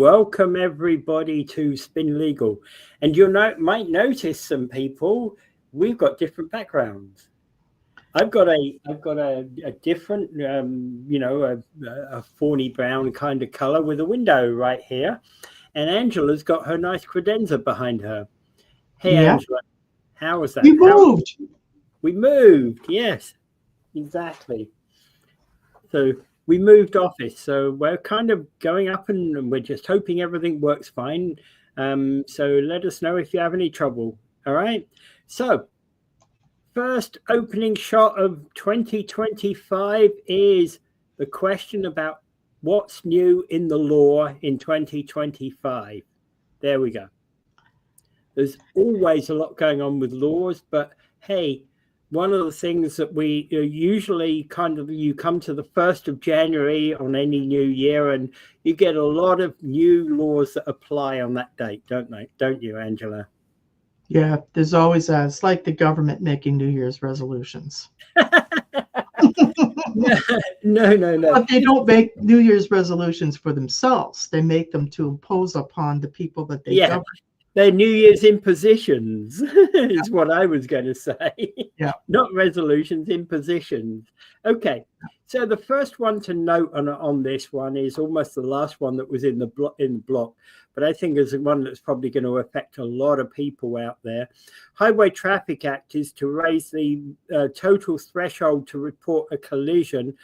welcome everybody to Spin Legal. And might notice some people, we've got different backgrounds. I've got a different, a fawny brown kind of color with a window right here. And Angela's got her nice credenza behind her. Hey, yeah. Angela, how was that? We moved, yes, exactly. So we moved office, so we're kind of going up and we're just hoping everything works fine. So let us know if you have any trouble. All right. So first opening shot of 2025 is the question about what's new in the law in 2025. There we go. There's always a lot going on with laws, but hey, one of the things that we usually you come to the 1st of January on any new year and you get a lot of new laws that apply on that date, don't you, Angela? Yeah, there's always it's like the government making New Year's resolutions. No. But they don't make New Year's resolutions for themselves. They make them to impose upon the people that they govern. They're New Year's impositions, is what I was going to say. Yeah. Not resolutions, impositions. Okay. So the first one to note on this one is almost the last one that was in the block, but I think is one that's probably going to affect a lot of people out there. Highway Traffic Act is to raise the total threshold to report a collision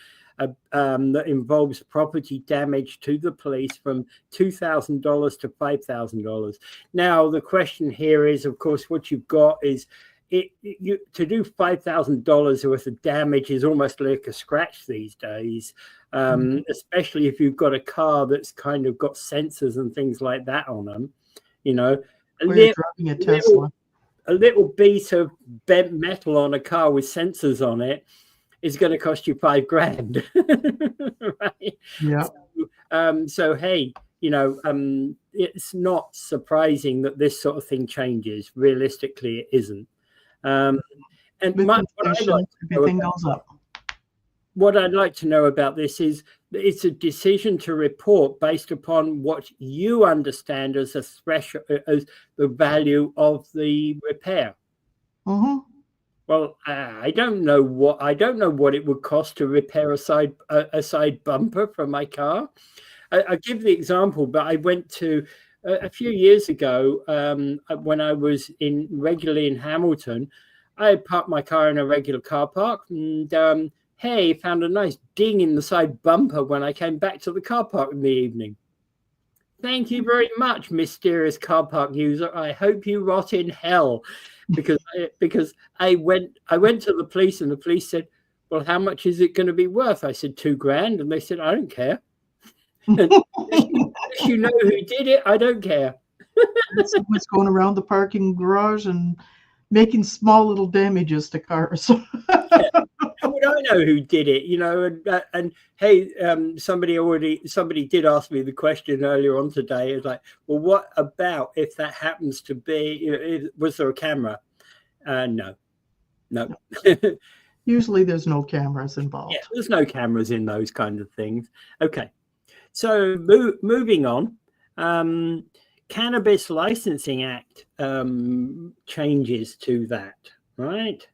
that involves property damage to the police from $2,000 to $5,000. Now, the question here is, of course, what you've got is to do $5,000 worth of damage is almost like a scratch these days, especially if you've got a car that's kind of got sensors and things like that on them. Driving a Tesla. A little piece of bent metal on a car with sensors on it is going to cost you $5,000, right? Yeah. So hey, it's not surprising that this sort of thing changes. Realistically, it isn't. What I'd like to know about this is it's a decision to report based upon what you understand as a threshold, as the value of the repair. Mm-hmm. Well, I don't know what it would cost to repair a side bumper for my car. I give the example, but I went to a few years ago when I was regularly in Hamilton. I parked my car in a regular car park, and found a nice ding in the side bumper when I came back to the car park in the evening. Thank you very much, mysterious car park user. I hope you rot in hell. Because I went to the police and the police said, well, how much is it going to be worth? I said $2,000, and they said, I don't care. If you know who did it, I don't care. Someone's going around the parking garage and making small little damages to cars. How would I know who did it? And hey, somebody did ask me the question earlier on today. It's like, well, what about if that happens to be? Was there a camera? No. Usually, there's no cameras involved. Yeah, there's no cameras in those kind of things. Okay, so moving on. Cannabis Licensing Act changes to that, right?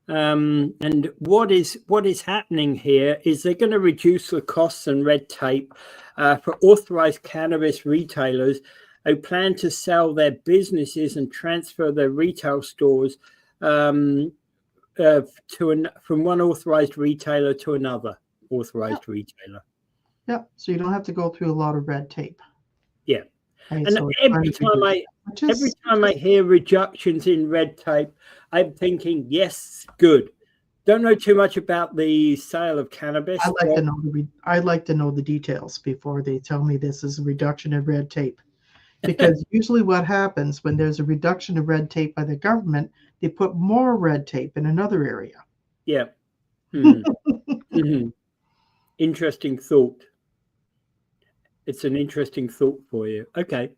And what is happening here is they're going to reduce the costs and red tape for authorized cannabis retailers who plan to sell their businesses and transfer their retail stores from one authorized retailer to another authorized retailer. Yep. So you don't have to go through a lot of red tape. Yeah. And so every time I hear reductions in red tape, I'm thinking, yes, good. Don't know too much about the sale of cannabis. I'd like to know the details before they tell me this is a reduction in red tape. Because usually what happens when there's a reduction of red tape by the government, they put more red tape in another area. Yeah. Mm-hmm. Interesting thought. It's an interesting thought for you. Okay.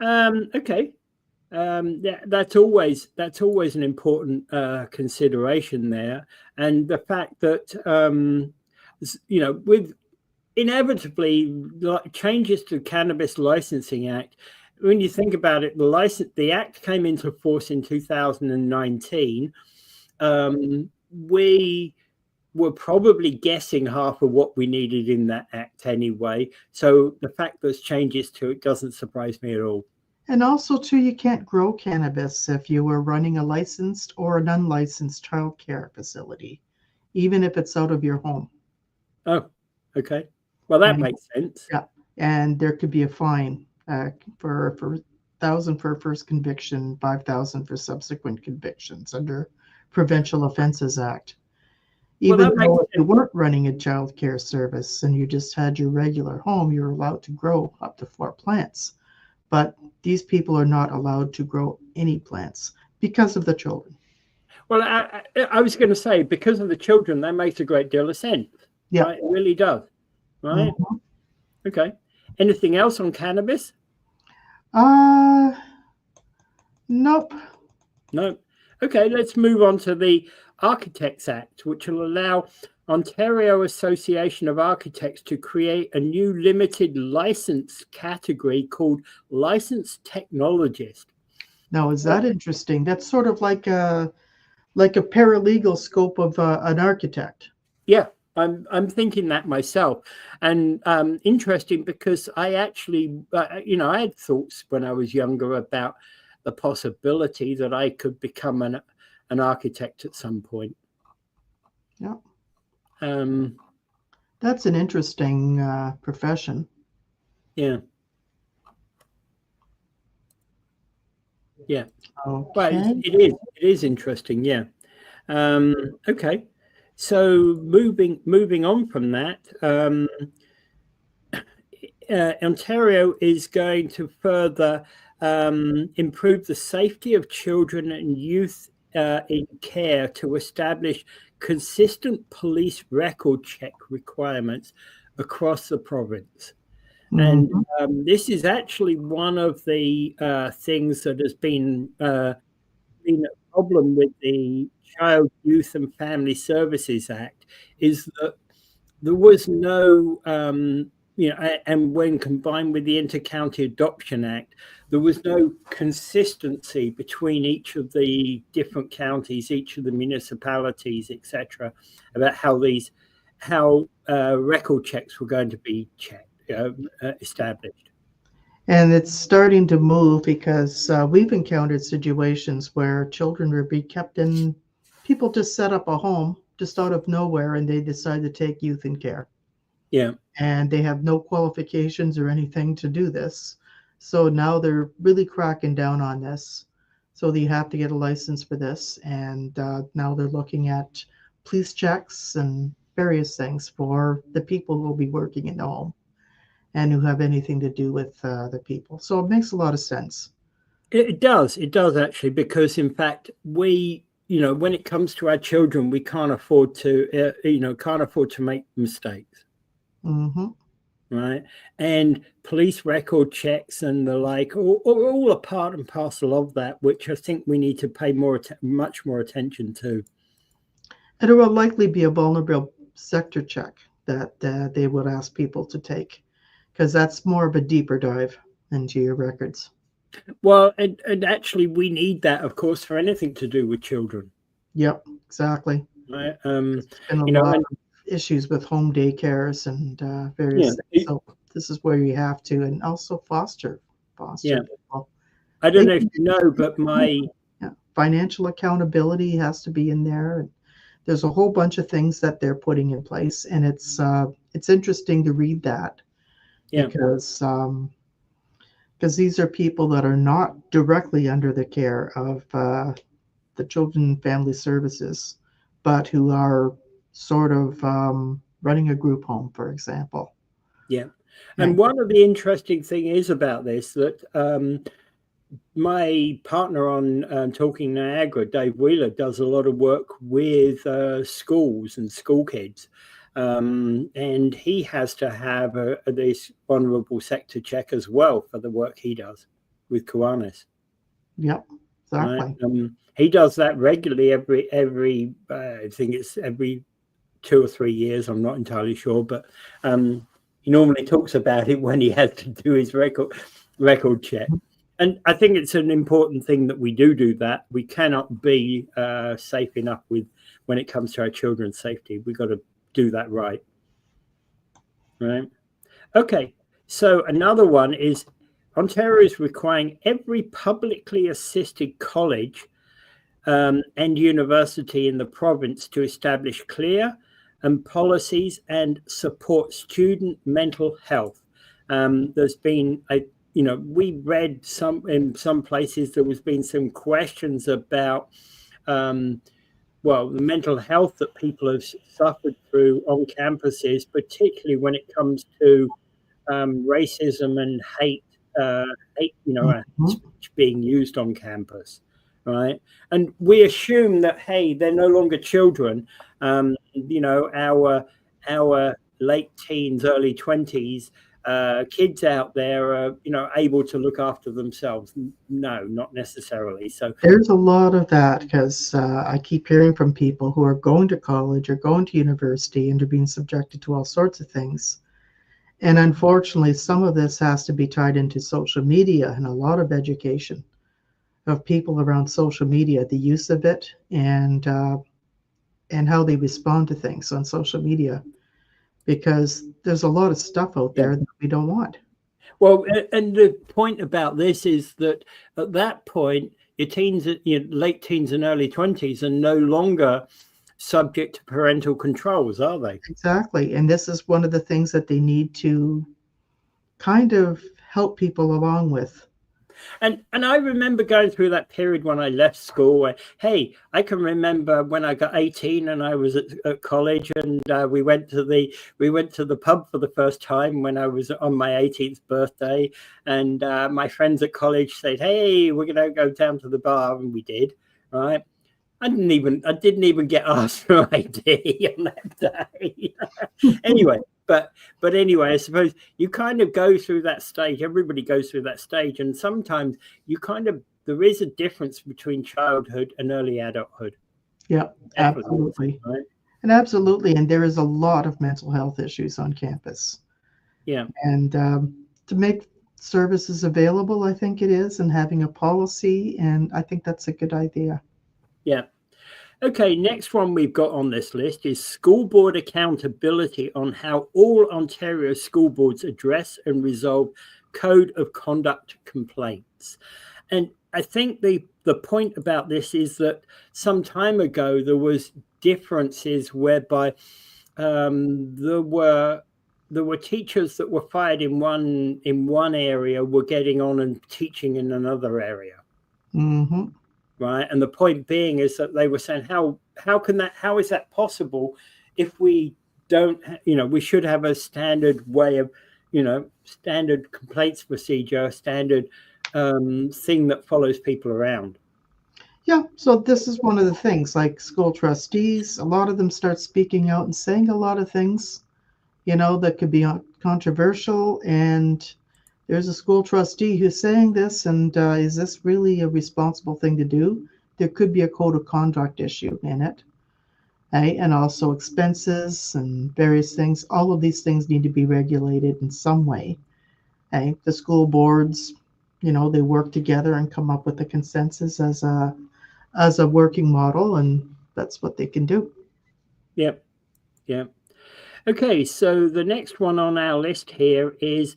Okay. That's always an important consideration there. And the fact that, with inevitably, changes to Cannabis Licensing Act. When you think about it, the act came into force in 2019. We were probably guessing half of what we needed in that act anyway. So the fact there's changes to it doesn't surprise me at all. And also, too, you can't grow cannabis if you were running a licensed or an unlicensed child care facility, even if it's out of your home. Oh, okay. Well, that And makes sense. yeah, and there could be a fine for 1,000 for first conviction, 5,000 for subsequent convictions under Provincial Offences Act. Even though if you weren't running a child care service and you just had your regular home, you're allowed to grow up to 4 plants. But these people are not allowed to grow any plants because of the children. Well, I was going to say, because of the children, that makes a great deal of sense. Yeah, right? It really does. Right. Mm-hmm. Okay. Anything else on cannabis? Nope. No. Okay, let's move on to the Architects Act, which will allow Ontario Association of Architects to create a new limited license category called licensed technologist. Now, is that interesting? That's sort of like a paralegal scope of an architect. Yeah, I'm thinking that myself, and interesting because I actually, I had thoughts when I was younger about the possibility that I could become an architect at some point. Yeah. That's an interesting profession. Yeah. Yeah. Okay. Well, it is interesting. Yeah. Okay. So moving on from that, Ontario is going to further improve the safety of children and youth in care to establish consistent police record check requirements across the province. Mm-hmm. And this is actually one of the things that has been a problem with the Child, Youth and Family Services Act, is that there was no, and when combined with the Inter-County Adoption Act, there was no consistency between each of the different counties, each of the municipalities, etc., about how record checks were going to be established. And it's starting to move because we've encountered situations where children will be kept in, people just set up a home just out of nowhere and they decide to take youth in care. Yeah. And they have no qualifications or anything to do this. So now they're really cracking down on this. So you have to get a license for this. And now they're looking at police checks and various things for the people who will be working in the home and who have anything to do with the people. So it makes a lot of sense. It does actually, because in fact when it comes to our children, we can't afford to make mistakes. Mm-hmm. Right. And police record checks and the like, all a part and parcel of that, which I think we need to pay much more attention to. And it will likely be a vulnerable sector check that they would ask people to take, because that's more of a deeper dive into your records. Well, and actually we need that, of course, for anything to do with children. Yep, exactly. Right. There's been a lot of issues with home daycares and various things. So this is where you have to, and also foster people. I don't know if you know, but my financial accountability has to be in there. And there's a whole bunch of things that they're putting in place, and it's interesting to read that because these are people that are not directly under the care of the Children and Family Services, but who are sort of running a group home, for example. Yeah. And one of the interesting things is about this that my partner on Talking Niagara, Dave Wheeler, does a lot of work with schools and school kids. And he has to have this vulnerable sector check as well for the work he does with Kiwanis. Yep, exactly. Right? He does that regularly every I think it's every 2 or 3 years. I'm not entirely sure, but He normally talks about it when he has to do his record check. And I think it's an important thing that we do that. We cannot be safe enough when it comes to our children's safety. We've got to do that right. Right. Okay. So another one is Ontario is requiring every publicly assisted college and university in the province to establish clear policies and support student mental health. There's been we read in some places there has been some questions about the mental health that people have suffered through on campuses, particularly when it comes to racism and hate, speech being used on campus, right? And we assume that, hey, they're no longer children. Our late teens, early 20s, kids out there are, able to look after themselves. No, not necessarily. So there's a lot of that, because I keep hearing from people who are going to college or going to university and are being subjected to all sorts of things. And unfortunately, some of this has to be tied into social media and a lot of education of people around social media, the use of it, and how they respond to things on social media, because there's a lot of stuff out there that we don't want. Well, and the point about this is that at that point, your teens, late teens and early 20s are no longer subject to parental controls, are they? Exactly. And this is one of the things that they need to kind of help people along with. And I remember going through that period when I left school where, hey, I can remember when I got 18 and I was at college, and we went to the pub for the first time when I was on my 18th birthday, and my friends at college said, hey, we're going to go down to the bar, and we did, right? I didn't even get asked for ID on that day. Anyway, but anyway, I suppose you kind of go through that stage. Everybody goes through that stage, and sometimes there is a difference between childhood and early adulthood. Yeah, absolutely. Right? And absolutely, and there is a lot of mental health issues on campus. Yeah, and to make services available, I think it is, and having a policy, and I think that's a good idea. Yeah. Okay, next one we've got on this list is school board accountability on how all Ontario school boards address and resolve code of conduct complaints. And I think the point about this is that some time ago there was differences whereby there were teachers that were fired in one area were getting on and teaching in another area. Mm-hmm. Right, and the point being is that they were saying how is that possible if we don't, we should have a standard way of, standard complaints procedure, standard thing that follows people around. Yeah, so this is one of the things, like school trustees, a lot of them start speaking out and saying a lot of things, that could be controversial, and there's a school trustee who's saying this, and is this really a responsible thing to do? There could be a code of conduct issue in it, right? And also expenses and various things. All of these things need to be regulated in some way. Right? The school boards, they work together and come up with a consensus as a working model, and that's what they can do. Yep. Okay, so the next one on our list here is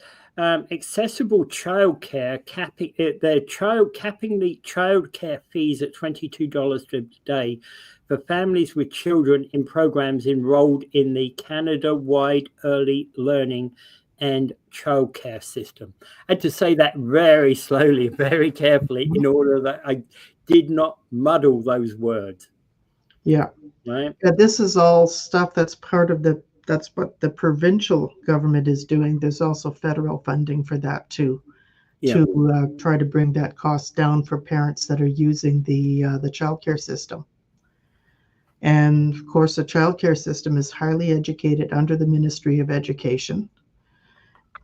accessible childcare, capping the childcare fees at $22 a day for families with children in programs enrolled in the Canada-wide early learning and childcare system. I had to say that very slowly, very carefully, in order that I did not muddle those words. Yeah. Right. Yeah, this is all stuff that's part of that's what the provincial government is doing. There's also federal funding for that too, to try to bring that cost down for parents that are using the childcare system. And of course, the childcare system is highly educated under the Ministry of Education.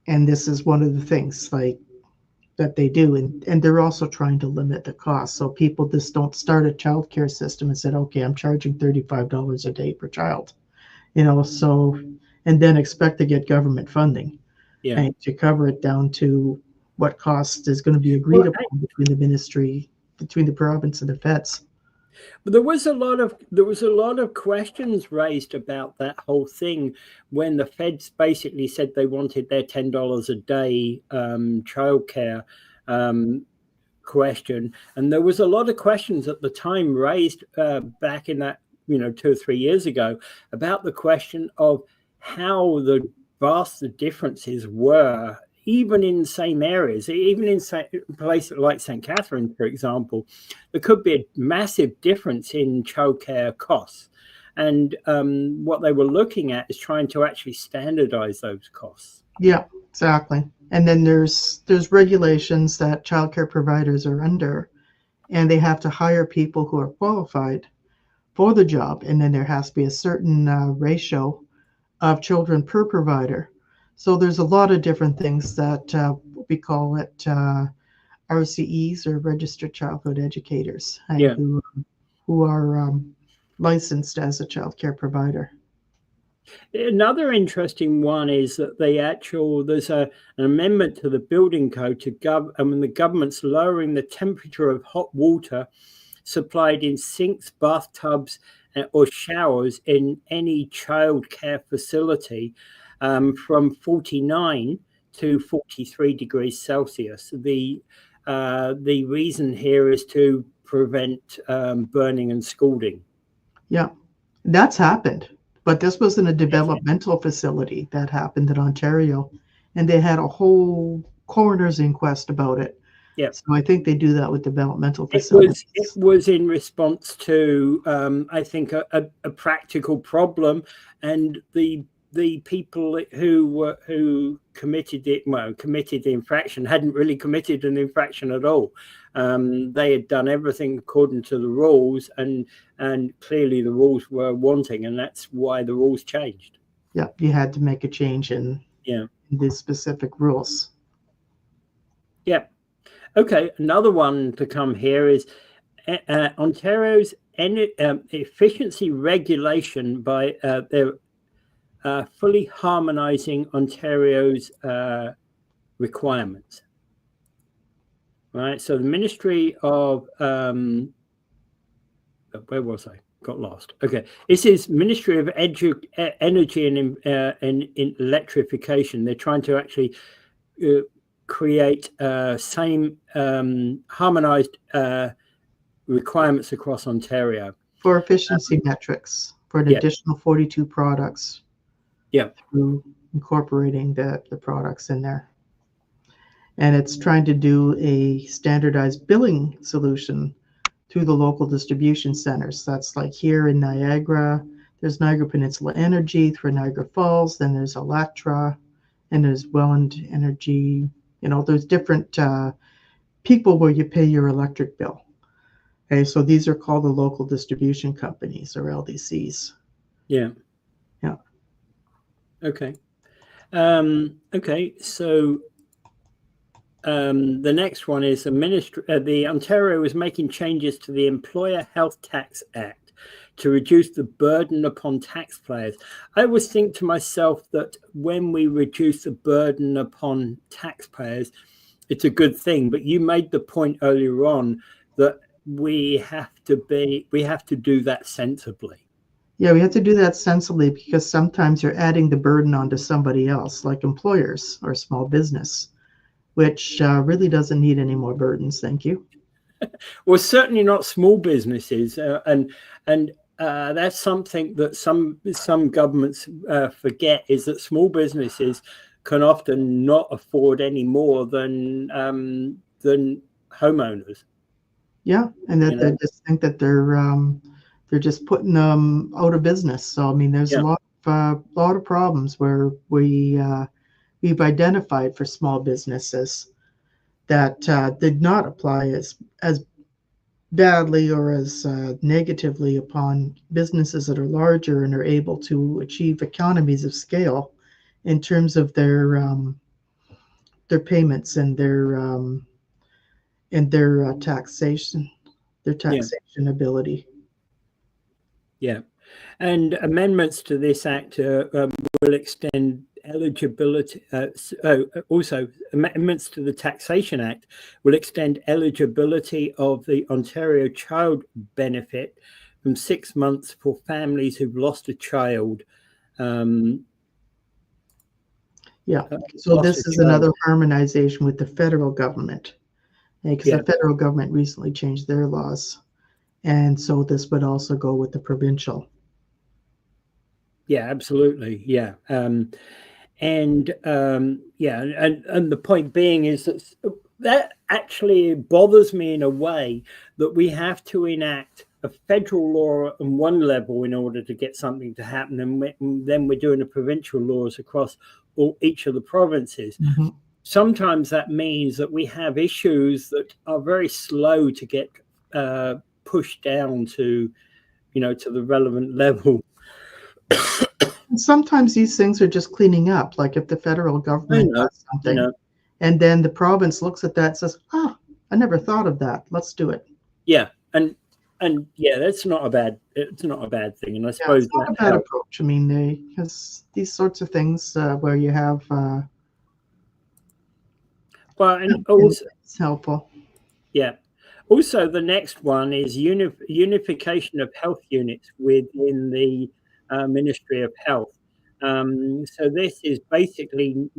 And this is one of the things that they do. And they're also trying to limit the cost. So people just don't start a childcare system and said, okay, I'm charging $35 a day per child. So and then expect to get government funding Yeah. and to cover it down to what cost is going to be agreed Well, upon between the ministry, between the province and the feds. but there was a lot of questions raised about that whole thing when the feds basically said they wanted their $10 a day childcare question, and there was a lot of questions at the time raised back in that 2 or 3 years ago about the question of how the vast differences were, even in the same areas, even in places like St. Catharines, for example. There could be a massive difference in childcare costs, and what they were looking at is trying to actually standardize those costs. Yeah, exactly. And then there's regulations that childcare providers are under, and they have to hire people who are qualified for the job. And then there has to be a certain ratio of children per provider. So there's a lot of different things that we call it RCEs, or registered childhood educators, and Yeah. who are licensed as a childcare provider. Another interesting one is that there's an amendment to the building code to the government's lowering the temperature of hot water supplied in sinks, bathtubs, or showers in any childcare facility from 49 to 43 degrees Celsius. The reason here is to prevent burning and scalding. Yeah, that's happened. But this was in a developmental facility that happened in Ontario, and they had a whole coroner's inquest about it. Yeah. So I think they do that with developmental facilities. It was in response to, I think, a practical problem, and the people who committed the infraction hadn't really committed an infraction at all. They had done everything according to the rules, and clearly the rules were wanting, and that's why the rules changed. Yeah, you had to make a change in these specific rules. Yeah. Okay, another one to come here is Ontario's efficiency regulation by their fully harmonizing Ontario's requirements. Right, so the Ministry of where was I? Got lost. Okay, this is Ministry of Energy and Electrification. They're trying to actually create same harmonized requirements across Ontario for efficiency metrics for an additional 42 products. Yeah, through incorporating the products in there. And it's trying to do a standardized billing solution through the local distribution centers. That's like here in Niagara, there's Niagara Peninsula Energy through Niagara Falls, then there's Electra, and there's Welland Energy. There's different people where you pay your electric bill. Okay, so these are called the local distribution companies, or LDCs. Yeah. Yeah. Okay. Okay, so the next one is the Ontario is making changes to the Employer Health Tax Act to reduce the burden upon taxpayers. I always think to myself that when we reduce the burden upon taxpayers, it's a good thing. But you made the point earlier on that we have to do that sensibly. Yeah, we have to do that sensibly, because sometimes you're adding the burden onto somebody else, like employers or small business, which really doesn't need any more burdens. Thank you. Well, certainly not small businesses, and that's something that some governments forget, is that small businesses can often not afford any more than homeowners. Yeah, and that they just think that they're just putting them out of business. So I mean, there's a lot of problems where we've identified for small businesses that did not apply as badly or as negatively upon businesses that are larger and are able to achieve economies of scale in terms of their payments and their taxation ability. Yeah. And amendments to this act will extend eligibility. Also, amendments to the Taxation Act will extend eligibility of the Ontario Child Benefit from 6 months for families who've lost a child. So this is another harmonization with the federal government, because the federal government recently changed their laws, and so this would also go with the provincial. Yeah, absolutely. Yeah. And the point being is that actually bothers me in a way that we have to enact a federal law on one level in order to get something to happen, and then we're doing the provincial laws across each of the provinces. Mm-hmm. Sometimes that means that we have issues that are very slow to get pushed down to, to the relevant level. Sometimes these things are just cleaning up, like if the federal government does something, and then the province looks at that and says, I never thought of that. Let's do it. Yeah. And that's not a bad thing. And I suppose it's not a bad approach. I mean, because these sorts of things where you have and also it's helpful. Yeah. Also, the next one is unification of health units within the Ministry of Health. So this is basically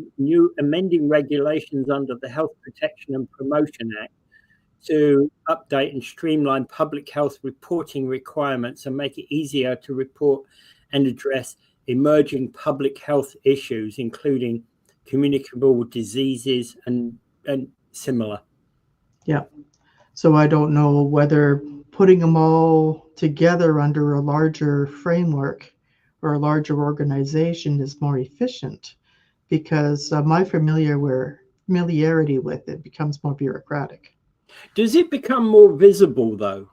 amending regulations under the Health Protection and Promotion Act to update and streamline public health reporting requirements and make it easier to report and address emerging public health issues, including communicable diseases and similar. Yeah. So I don't know whether putting them all together under a larger framework or a larger organization is more efficient, because my familiarity with it becomes more bureaucratic. Does it become more visible, though?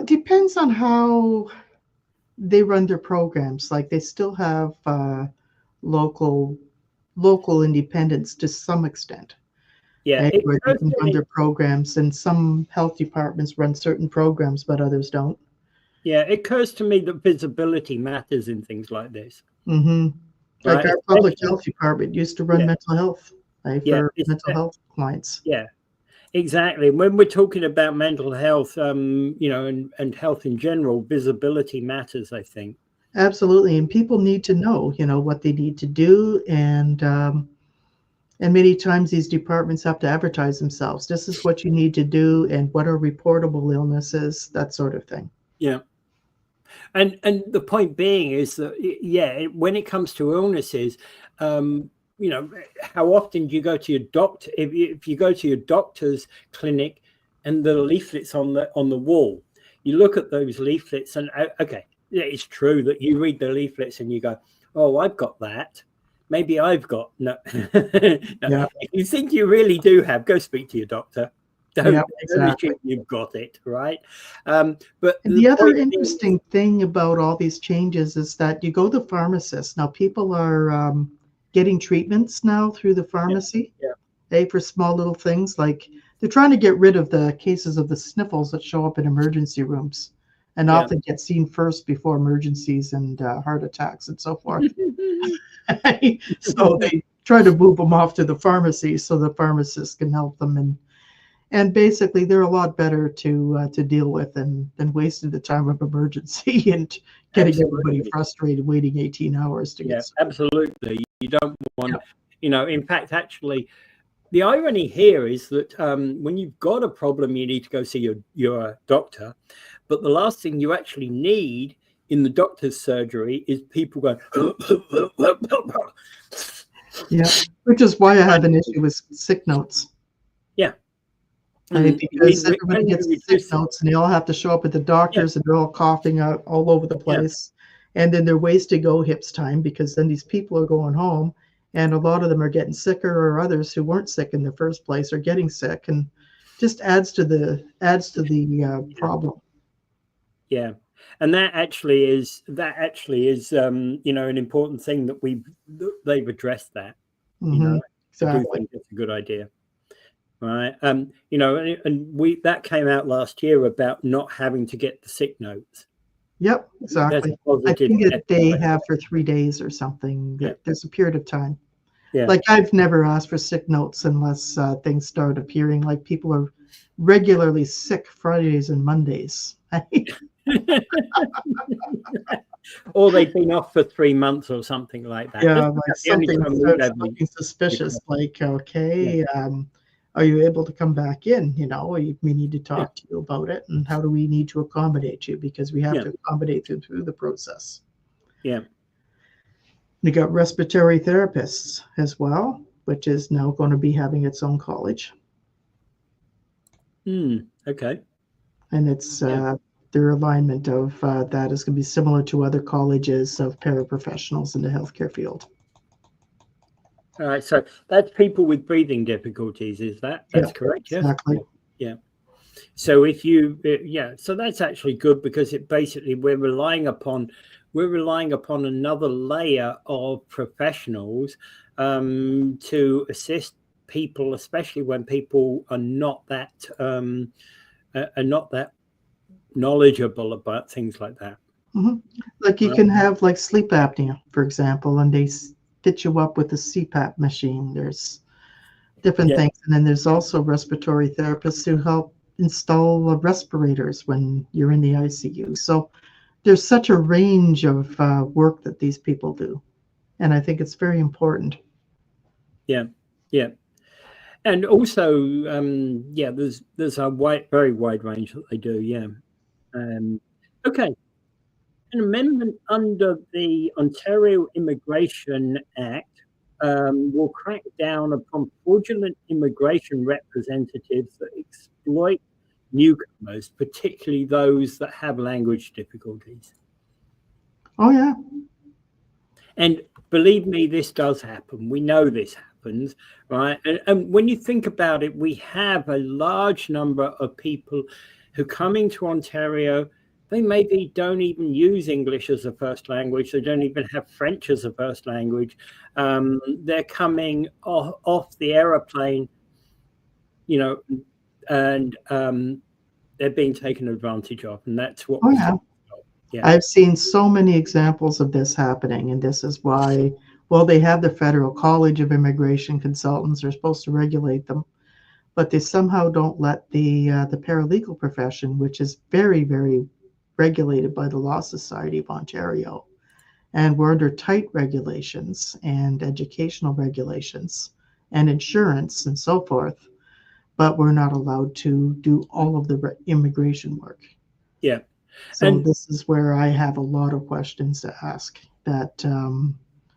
Depends on how they run their programs. Like they still have local independence to some extent. Yeah, where they can run their programs, and some health departments run certain programs, but others don't. Yeah, it occurs to me that visibility matters in things like this. Mm-hmm. Like our public health department used to run mental health for mental health clients. Yeah, exactly. When we're talking about mental health, and health in general, visibility matters, I think. Absolutely, and people need to know, what they need to do, and many times these departments have to advertise themselves. This is what you need to do, and what are reportable illnesses, that sort of thing. Yeah. And the point being is that, when it comes to illnesses, how often do you go to your doctor? If you go to your doctor's clinic and the leaflets on the wall, you look at those leaflets and, it's true that you read the leaflets and you go, oh, I've got that. Maybe I've got no. Yeah. If you think you really do have, go speak to your doctor. Don't exactly. You've got it, right? But the other interesting thing about all these changes is that you go to the pharmacist. Now people are getting treatments now through the pharmacy. For small little things, like they're trying to get rid of the cases of the sniffles that show up in emergency rooms and often get seen first before emergencies and heart attacks and so forth. So they try to move them off to the pharmacy so the pharmacist can help them, and basically they're a lot better to deal with than wasting the time of emergency and getting everybody frustrated waiting 18 hours to get. Absolutely. You don't want, in fact, actually, the irony here is that when you've got a problem, you need to go see your doctor. But the last thing you actually need in the doctor's surgery is people going. Yeah, which is why I have an issue with sick notes. Yeah. Because everybody gets sick notes and they all have to show up at the doctors and they're all coughing out all over the place. And then they're wasting OHIP's time, because then these people are going home and a lot of them are getting sicker, or others who weren't sick in the first place are getting sick, and just adds to the problem. Yeah. And that actually is an important thing that they've addressed that. Mm-hmm. Exactly. I do think it's a good idea. Right. And that came out last year about not having to get the sick notes. Yep, That's exactly. I positive. think they have for 3 days or something. Yeah. There's a period of time. Yeah. Like I've never asked for sick notes unless things start appearing. Like people are regularly sick Fridays and Mondays. Or they've been off for 3 months or something like that. Yeah, That's like the only something time we've starts ever. looking suspicious. Like, Yeah. okay, are you able to come back in? We need to talk to you about it, and how do we need to accommodate you, because we have Yeah. to accommodate you through the process. Yeah. We got respiratory therapists as well, which is now going to be having its own college, Okay. and it's Yeah. their alignment of that is going to be similar to other colleges of paraprofessionals in the healthcare field. All right. So that's people with breathing difficulties. Is that? That's correct? Yes. Exactly. Yeah. So if you, so that's actually good, because it basically we're relying upon another layer of professionals to assist people, especially when people are not that knowledgeable about things like that. Mm-hmm. Like you can have like sleep apnea, for example, and they fit you up with a CPAP machine. There's different things, and then there's also respiratory therapists who help install respirators when you're in the ICU. So there's such a range of work that these people do, and I think it's very important. Yeah, yeah, and also, there's a very wide range that they do. Yeah. Okay. An amendment under the Ontario Immigration Act will crack down upon fraudulent immigration representatives that exploit newcomers, particularly those that have language difficulties. Oh, yeah. And believe me, this does happen. We know this happens, right? And when you think about it, we have a large number of people who come into Ontario. They maybe don't even use English as a first language. They don't even have French as a first language. They're coming off the aeroplane, and they're being taken advantage of. And that's what we yeah. Yeah. I've seen so many examples of this happening, and this is why, well, they have the Federal College of Immigration Consultants. They're supposed to regulate them, but they somehow don't let the paralegal profession, which is very, very regulated by the Law Society of Ontario, and we're under tight regulations and educational regulations and insurance and so forth, but we're not allowed to do all of the immigration work. Yeah. So this is where I have a lot of questions to ask, that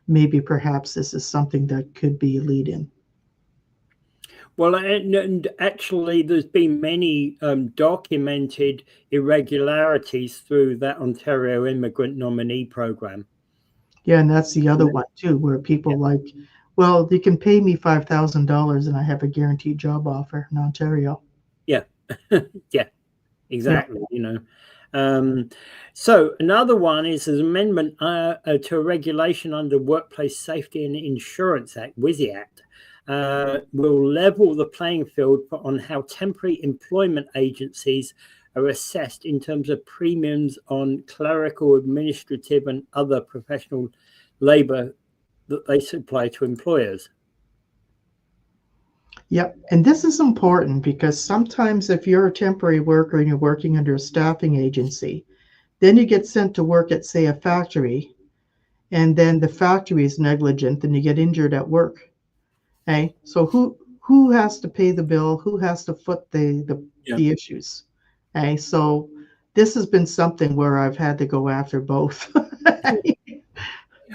maybe perhaps this is something that could be a lead-in. Well, and actually, there's been many documented irregularities through that Ontario Immigrant Nominee Program. Yeah, and that's the other one too, where people like, well, you can pay me $5,000 and I have a guaranteed job offer in Ontario. Yeah, yeah, exactly. So another one is an amendment to a regulation under Workplace Safety and Insurance Act, WSI Act. Will level the playing field on how temporary employment agencies are assessed in terms of premiums on clerical, administrative, and other professional labor that they supply to employers. Yep, and this is important because sometimes if you're a temporary worker and you're working under a staffing agency, then you get sent to work at, say, a factory, and then the factory is negligent and you get injured at work. Okay, so who has to pay the bill? Who has to foot the issues? Okay, so this has been something where I've had to go after both.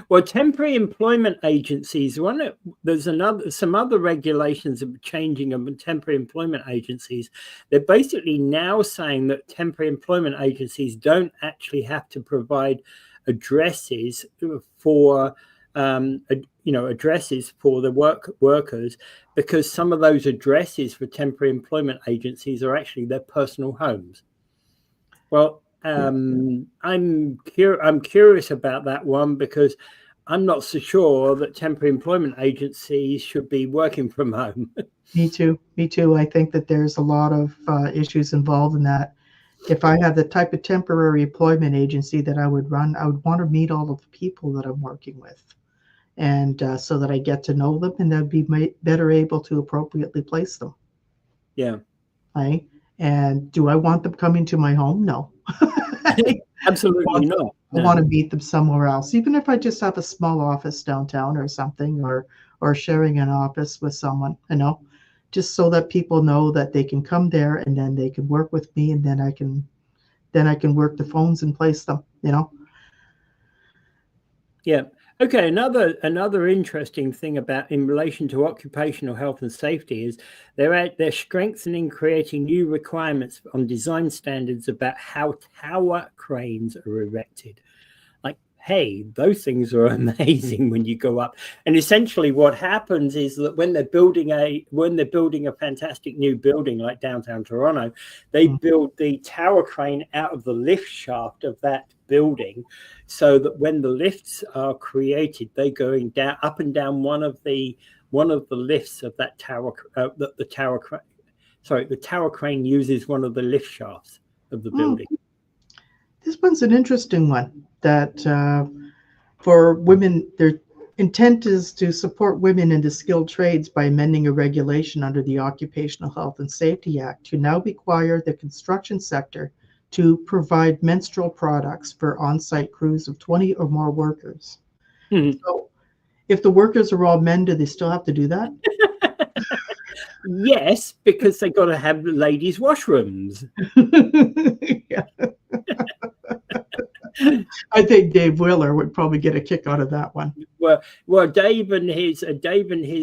Well, temporary employment agencies, there's some other regulations of changing of temporary employment agencies. They're basically now saying that temporary employment agencies don't actually have to provide addresses for addresses for the workers, because some of those addresses for temporary employment agencies are actually their personal homes. Well, I'm curious about that one, because I'm not so sure that temporary employment agencies should be working from home. Me too. I think that there's a lot of issues involved in that. if I had the type of temporary employment agency that I would run, I would want to meet all of the people that I'm working with, and so that I get to know them, and I'd be better able to appropriately place them. Yeah. Right? And do I want them coming to my home? No. Absolutely not. I want to meet them somewhere else, even if I just have a small office downtown or something, or sharing an office with someone, just so that people know that they can come there and then they can work with me, and then I can work the phones and place them. Yeah. Okay. Another interesting thing about in relation to occupational health and safety is they're strengthening, creating new requirements on design standards about how tower cranes are erected. Like, hey, those things are amazing when you go up. And essentially, what happens is that when they're building a fantastic new building like downtown Toronto, they build the tower crane out of the lift shaft of that building, so that when the lifts are created, they're going down up and down one of the lifts of that tower. The tower crane uses one of the lift shafts of the building. This one's an interesting one. That for women, their intent is to support women into skilled trades by amending a regulation under the Occupational Health and Safety Act to now require the construction sector to provide menstrual products for on-site crews of 20 or more workers. So if the workers are all men, do they still have to do that? Yes, because they got to have ladies' washrooms. Yeah. I think Dave Wheeler would probably get a kick out of that one. Well, Dave and his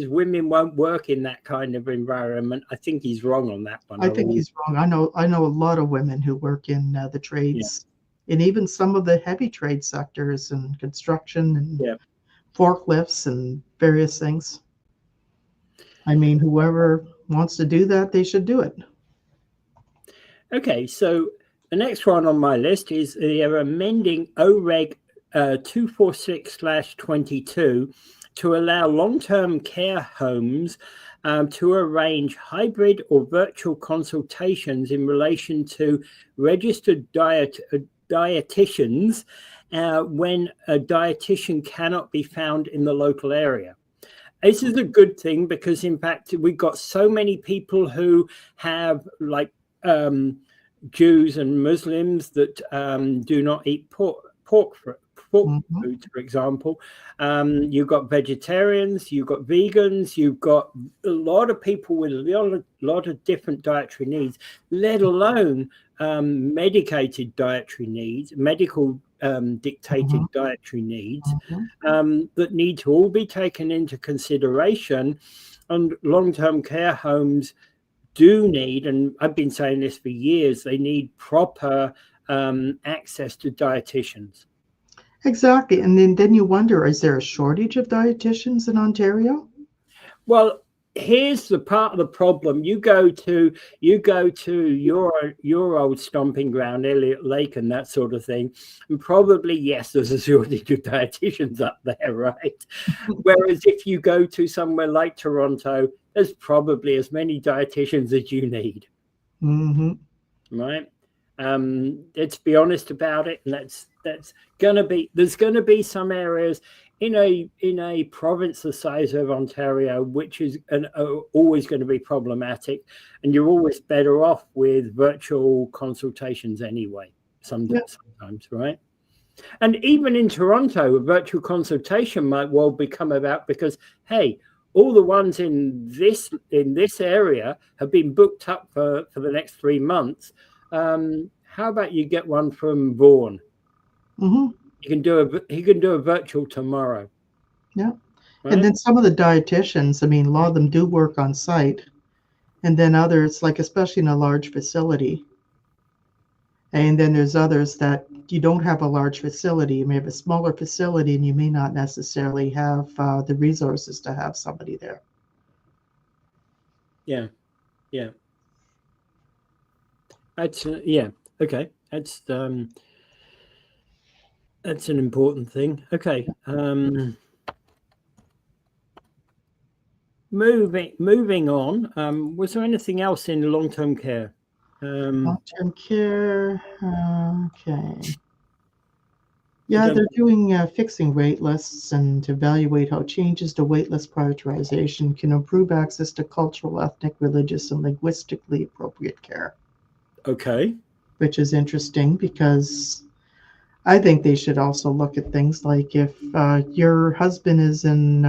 women won't work in that kind of environment. I think he's wrong on that one. I think he's wrong. I know a lot of women who work in the trades, and even some of the heavy trade sectors and construction and forklifts and various things. I mean, whoever wants to do that, they should do it. Okay, so the next one on my list is they're amending OREG 246/22 to allow long-term care homes to arrange hybrid or virtual consultations in relation to registered dietitians when a dietitian cannot be found in the local area. This is a good thing because, in fact, we've got so many people who have Jews and Muslims that do not eat pork foods, for example. You've got vegetarians, you've got vegans, you've got a lot of people with a lot of different dietary needs, let alone medicated dietary needs, medical dictated dietary needs that need to all be taken into consideration. And long-term care homes do need, and I've been saying this for years, they need proper access to dietitians. Exactly. And then you wonder, is there a shortage of dietitians in Ontario? Well, here's the part of the problem. You go to your old stomping ground, Elliott Lake, and that sort of thing, and probably yes, there's a shortage of dietitians up there, right? Whereas if you go to somewhere like Toronto, there's probably as many dietitians as you need. Right? Let's be honest about it. And there's gonna be some areas in a province the size of Ontario, which is always going to be problematic, and you're always better off with virtual consultations anyway. Sometimes, right? And even in Toronto, a virtual consultation might well become about because, hey, all the ones in this area have been booked up for the next 3 months. How about you get one from Browne? He can do a virtual tomorrow. Yeah. Right? And then some of the dietitians, I mean, a lot of them do work on site, and then others, like especially in a large facility. And then there's others that you don't have a large facility. You may have a smaller facility, and you may not necessarily have the resources to have somebody there. Yeah. That's okay. That's an important thing. Okay. Moving on. Was there anything else in long-term care? Long-term care. Okay. I Yeah, don't they're doing fixing wait lists and to evaluate how changes to wait list prioritization can improve access to cultural, ethnic, religious, and linguistically appropriate care, Okay. which is interesting because I think they should also look at things like if your husband is in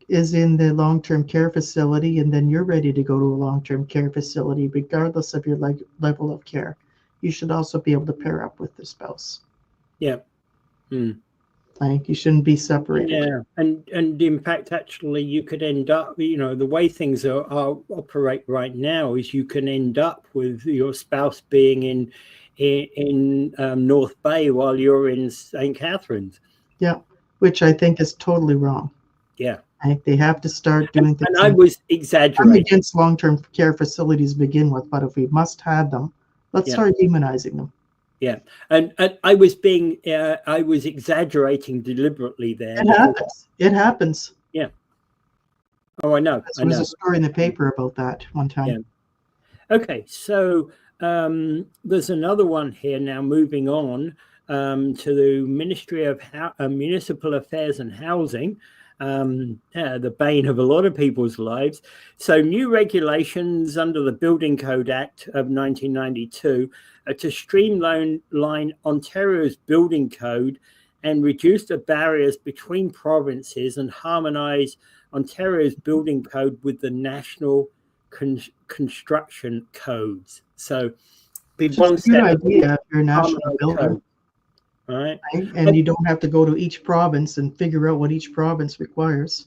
the long-term care facility and then you're ready to go to a long-term care facility, regardless of your level of care, you should also be able to pair up with the spouse. Yeah. Mm. I think you shouldn't be separated. Yeah, and in fact, actually, you could end up, the way things are operate right now is you can end up with your spouse being in North Bay while you're in St. Catharines. Yeah, which I think is totally wrong. Yeah, I think they have to start doing things. and I was I'm exaggerating. against long-term care facilities to begin with, but if we must have them, let's start demonizing them. Yeah, and I was exaggerating deliberately there. It happens. It happens. Yeah. Oh, I know. There was a story in the paper about that one time. Yeah. Okay, so there's another one here now. Moving on to the Ministry of Municipal Affairs and Housing, the bane of a lot of people's lives. So new regulations under the Building Code Act of 1992 to streamline Ontario's building code and reduce the barriers between provinces and harmonise Ontario's building code with the national construction codes. So be one It's a good idea if you're a national builder. Code, right? And you don't have to go to each province and figure out what each province requires.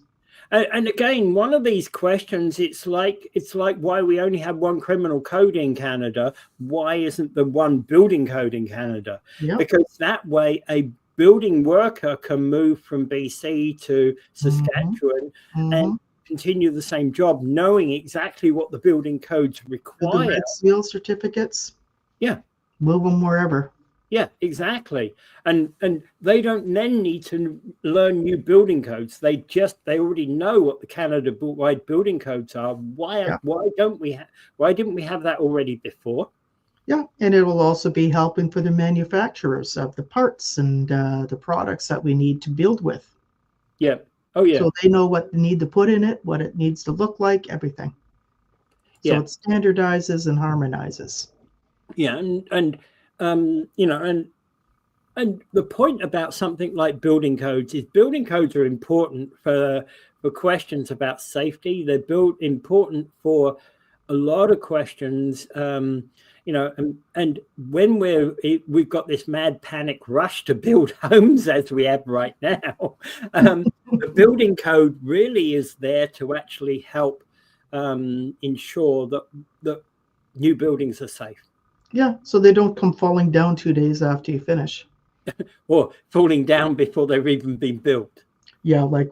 And again, one of these questions, it's like why we only have one criminal code in Canada. Why isn't there one building code in Canada? Yep. Because that way a building worker can move from BC to Saskatchewan and continue the same job, knowing exactly what the building codes require. The red seal certificates. Yeah. Move them wherever. Yeah, exactly. And they don't then need to learn new building codes. They already know what the Canada-wide building codes are. Why didn't we have that already before? Yeah, and it will also be helping for the manufacturers of the parts and the products that we need to build with. Yeah. Oh, yeah. So they know what they need to put in it, what it needs to look like, everything. So it standardizes and harmonizes. Yeah, and the point about something like building codes is building codes are important for questions about safety. They're important for a lot of questions. And when we've got this mad panic rush to build homes as we have right now, the building code really is there to actually help ensure that new buildings are safe. Yeah, so they don't come falling down 2 days after you finish. Or falling down before they've even been built. Yeah, like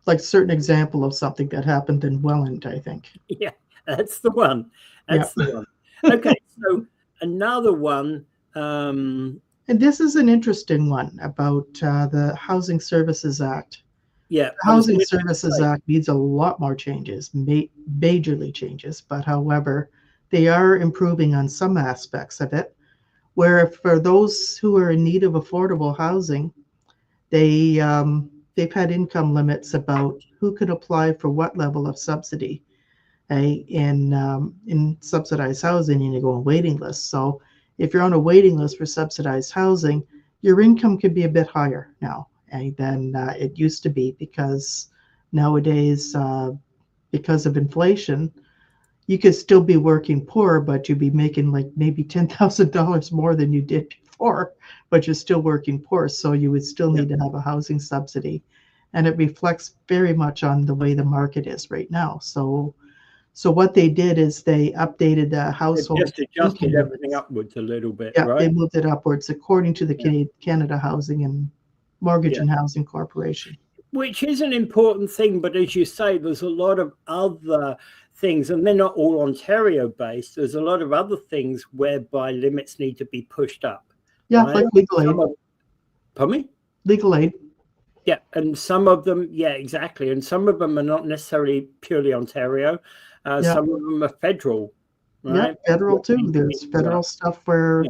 a certain example of something that happened in Welland, I think. Yeah, that's the one. That's the one. Okay, so another one. And this is an interesting one about the Housing Services Act. Yeah. The Housing Services Act needs a lot more changes, majorly changes, but however, they are improving on some aspects of it, where for those who are in need of affordable housing, they've had income limits about who could apply for what level of subsidy. In subsidized housing, and you go on waiting lists. So if you're on a waiting list for subsidized housing, your income could be a bit higher now than it used to be, because nowadays, because of inflation, you could still be working poor, but you'd be making like maybe $10,000 more than you did before, but you're still working poor. So you would still need to have a housing subsidy. And it reflects very much on the way the market is right now. So what they did is they updated the household. They just adjusted everything upwards a little bit, yeah, right? They moved it upwards according to the Canada Housing and Mortgage and Housing Corporation. Which is an important thing, but as you say, there's a lot of other things, and they're not all Ontario-based. There's a lot of other things whereby limits need to be pushed up. Yeah, right? Like legal aid. Pardon me? Legal aid. Yeah, and some of them, exactly. And some of them are not necessarily purely Ontario. Some of them are federal right? Federal too. There's federal stuff where,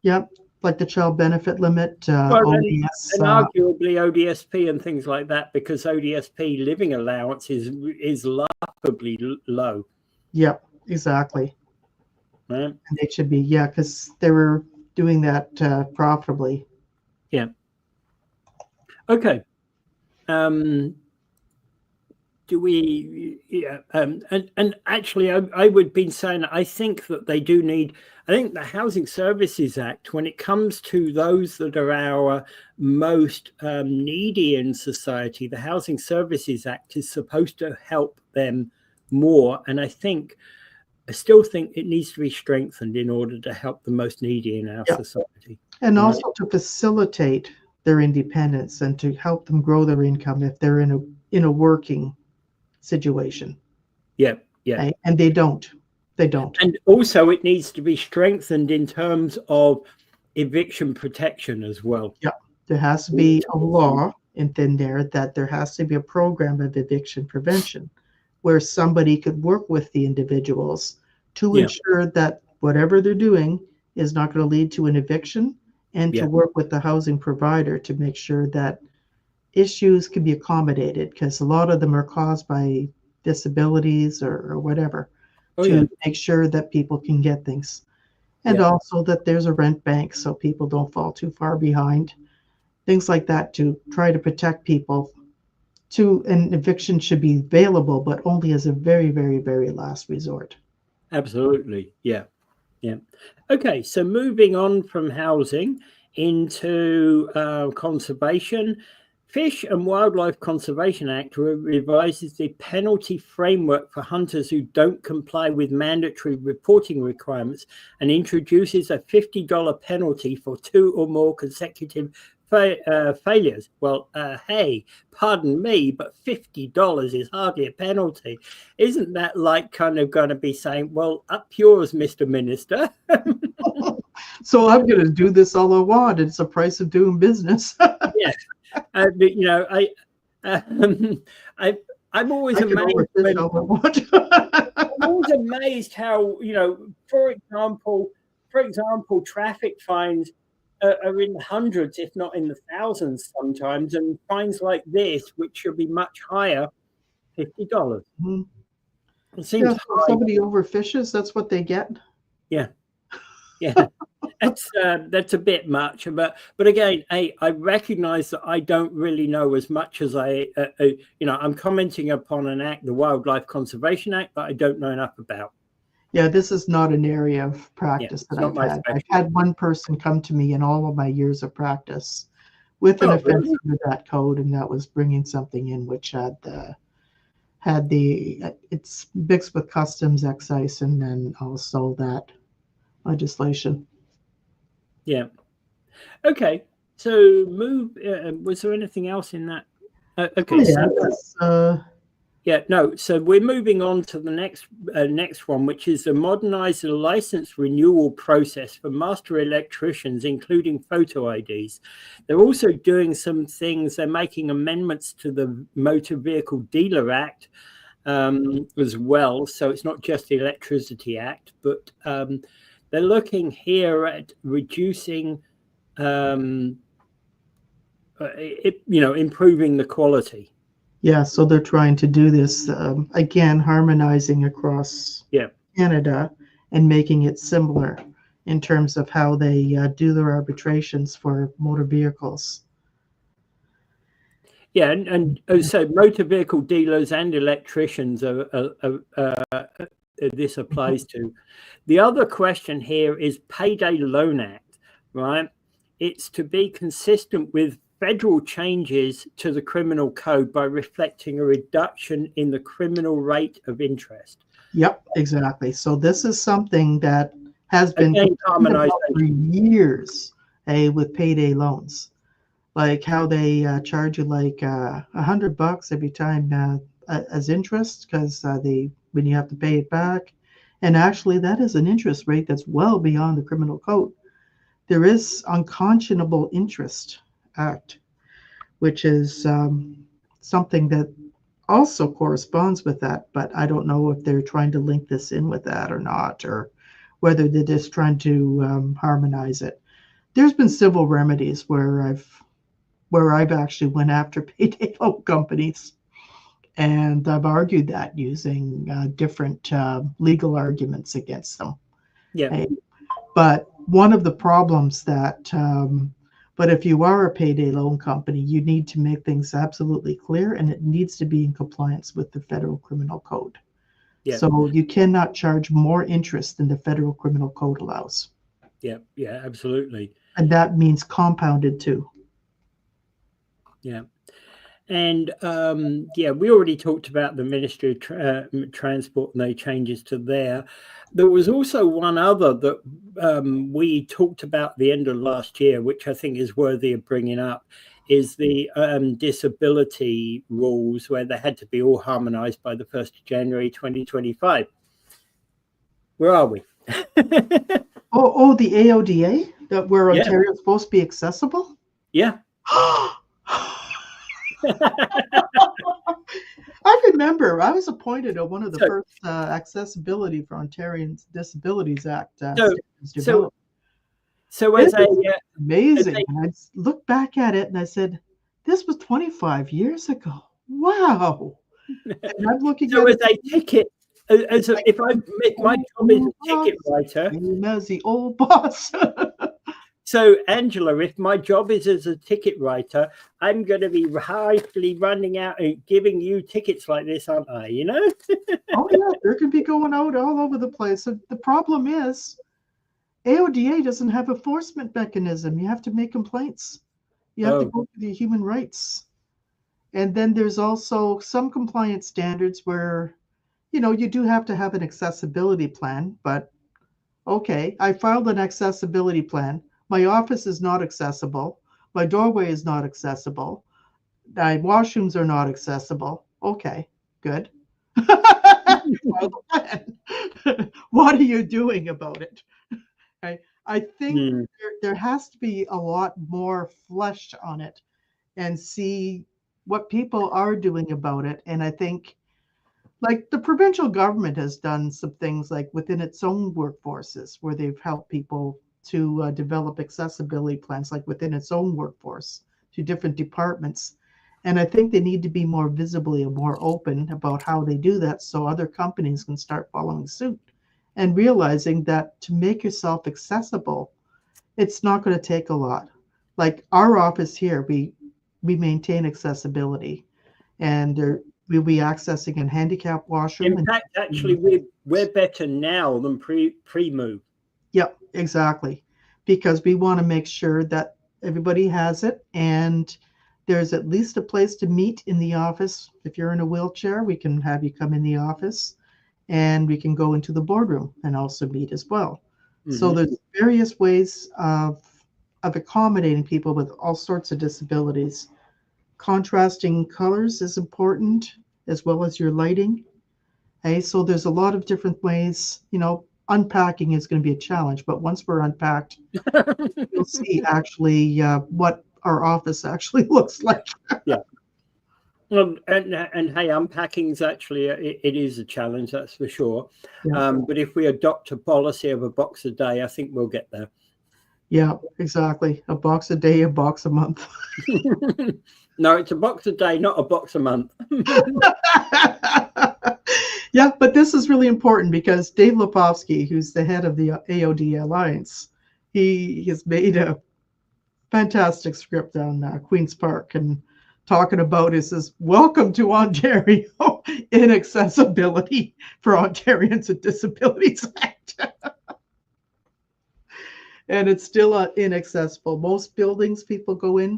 yep, like the child benefit limit, Well, ODS. and arguably ODSP and things like that, because ODSP living allowance is laughably low. Yep, exactly. Right? And they should be, because they were doing that profitably. Yeah. Okay. Do we? Yeah. And actually, I would be saying I think that they do need. I think the Housing Services Act, when it comes to those that are our most needy in society, the Housing Services Act is supposed to help them more. And I still think it needs to be strengthened in order to help the most needy in our society. And also to facilitate their independence and to help them grow their income if they're in a working situation. Yeah. Right? And they don't. And also it needs to be strengthened in terms of eviction protection as well. Yeah. There has to be a law in there that there has to be a program of eviction prevention where somebody could work with the individuals to ensure that whatever they're doing is not going to lead to an eviction, and to work with the housing provider to make sure that issues can be accommodated, because a lot of them are caused by disabilities or whatever, to make sure that people can get things. And also that there's a rent bank so people don't fall too far behind. Things like that to try to protect people. An eviction should be available, but only as a very, very, very last resort. Absolutely. Yeah. Okay, so moving on from housing into conservation. Fish and Wildlife Conservation Act revises the penalty framework for hunters who don't comply with mandatory reporting requirements and introduces a $50 penalty for 2 or more consecutive failures. Well, hey, pardon me, but $50 is hardly a penalty. Isn't that like kind of going to be saying, well, up yours, Mr. Minister? So I'm going to do this all I want. It's the price of doing business. Yes. I'm always amazed. I'm always amazed how, for example, traffic fines are in the hundreds, if not in the thousands sometimes, and fines like this, which should be much higher, $50. Mm-hmm. It seems if somebody overfishes, that's what they get. Yeah. That's a bit much, but again, I recognize that I don't really know as much as I'm commenting upon an act, the Wildlife Conservation Act, but I don't know enough about. Yeah, this is not an area of practice that I've had. I've had one person come to me in all of my years of practice with an offense under that code, and that was bringing something in which it's mixed with customs, excise, and then also that legislation. Yeah. Okay. So was there anything else in that? Okay. So we're moving on to the next one, which is to modernize the license renewal process for master electricians, including photo IDs. They're also doing some things. They're making amendments to the Motor Vehicle Dealer Act as well. So it's not just the Electricity Act, but they're looking here at reducing, improving the quality. Yeah, so they're trying to do this, again, harmonizing across Canada and making it similar in terms of how they do their arbitrations for motor vehicles. Yeah, and so motor vehicle dealers and electricians this applies to. The other question here is Payday Loan Act, right? It's to be consistent with federal changes to the criminal code by reflecting a reduction in the criminal rate of interest. Yep, exactly. So this is something that has been harmonized for years, with payday loans, like how they charge you like $100 every time as interest, because when you have to pay it back, and actually that is an interest rate that's well beyond the criminal code. There is unconscionable interest act, which is something that also corresponds with that, but I don't know if they're trying to link this in with that or not, or whether they're just trying to harmonize it. There's been civil remedies where I've actually went after payday loan companies, and I've argued that using different legal arguments against them. Yeah. Right? But one of the problems that, but if you are a payday loan company, you need to make things absolutely clear, and it needs to be in compliance with the federal criminal code. Yeah. So you cannot charge more interest than the federal criminal code allows. Yeah, yeah, absolutely. And that means compounded too. Yeah. And we already talked about the Ministry of Transport and the changes to there. There was also one other that we talked about at the end of last year, which I think is worthy of bringing up, is the disability rules, where they had to be all harmonised by the 1st of January 2025. Where are we? The AODA, that where Ontario is supposed to be accessible? Yeah. I remember I was appointed at one of the first Accessibility for Ontarians Disabilities Act standards. So as amazing. And I look back at it and I said, this was 25 years ago. Wow. And I'm looking at it. A ticket, if I make my job as a ticket writer. As the old boss. So, Angela, if my job is as a ticket writer, I'm going to be happily running out and giving you tickets like this, aren't I? You know? Oh, yeah. They're going to be going out all over the place. So the problem is AODA doesn't have a enforcement mechanism. You have to make complaints. You have to go to the human rights. And then there's also some compliance standards where, you do have to have an accessibility plan. But, okay, I filed an accessibility plan. My office is not accessible. My doorway is not accessible. My washrooms are not accessible. Okay, good. What are you doing about it? I think there has to be a lot more flesh on it and see what people are doing about it. And I think, like, the provincial government has done some things like within its own workforces where they've helped people to develop accessibility plans, like within its own workforce to different departments. And I think they need to be more visibly and more open about how they do that so other companies can start following suit and realizing that to make yourself accessible, it's not going to take a lot. Like our office here, we maintain accessibility, and we'll be accessing a handicap washroom. In fact, actually, we're better now than pre-move. Yep, exactly. Because we want to make sure that everybody has it and there's at least a place to meet in the office. If you're in a wheelchair, we can have you come in the office and we can go into the boardroom and also meet as well. Mm-hmm. So there's various ways of accommodating people with all sorts of disabilities. Contrasting colors is important, as well as your lighting. Okay, so there's a lot of different ways, unpacking is going to be a challenge, but once we're unpacked, you'll see actually what our office actually looks like. Yeah. And hey, unpacking is actually it is a challenge, that's for sure. Yeah. But if we adopt a policy of a box a day, I think we'll get there. Yeah, exactly. A box a day, a box a month. No, it's a box a day, not a box a month. Yeah, but this is really important because Dave Lepofsky, who's the head of the AOD Alliance, he has made a fantastic script on Queen's Park and talking about it says, welcome to Ontario, Inaccessibility for Ontarians with Disabilities Act. And it's still inaccessible. Most buildings people go in.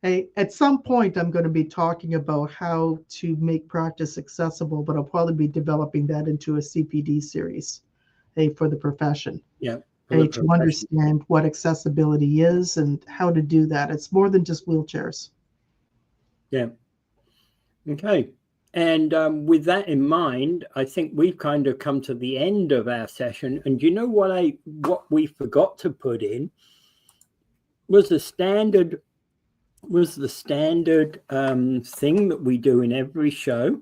At some point, I'm going to be talking about how to make practice accessible, but I'll probably be developing that into a CPD series for the profession. Yeah. To understand what accessibility is and how to do that. It's more than just wheelchairs. Yeah. Okay. And with that in mind, I think we've kind of come to the end of our session. And you know what we forgot to put in was the standard was the standard thing that we do in every show,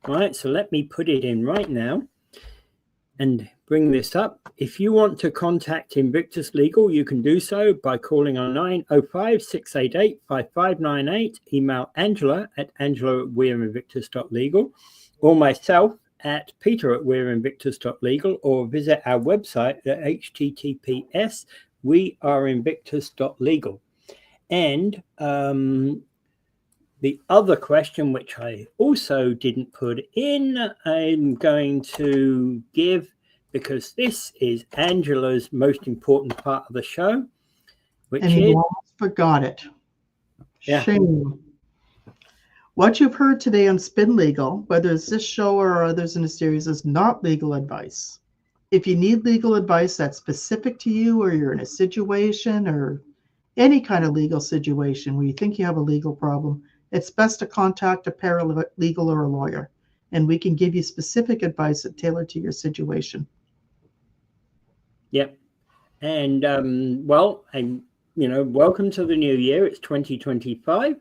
right? So let me put it in right now and bring this up. If you want to contact Invictus Legal, you can do so by calling on 905-688-5598, email Angela at angela@weareinvictus.legal, or myself at peter@weareinvictus.legal, or visit our website at https://weareinvictus.legal. And the other question, which I also didn't put in, I'm going to give, because this is Angela's most important part of the show, which And is... you almost forgot it. Yeah. Shame. What you've heard today on Spin Legal, whether it's this show or others in the series, is not legal advice. If you need legal advice that's specific to you, or you're in a situation or any kind of legal situation where you think you have a legal problem, it's best to contact a paralegal or a lawyer, and we can give you specific advice that's tailored to your situation. Yep. And well, welcome to the new year. It's 2025,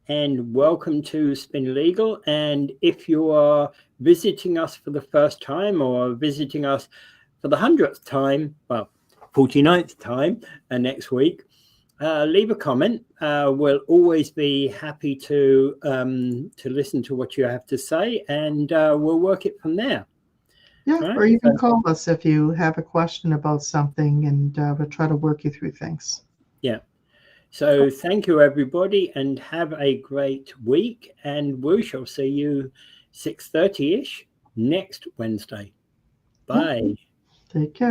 and welcome to Spin Legal. And if you are visiting us for the first time, or visiting us for the 100th time, well, 49th time next week, leave a comment. We'll always be happy to listen to what you have to say, and we'll work it from there. Yeah, Right? or even call us if you have a question about something, and we'll try to work you through things. Yeah. So thank you, everybody, and have a great week. And we shall see you 6:30-ish next Wednesday. Bye. Take care.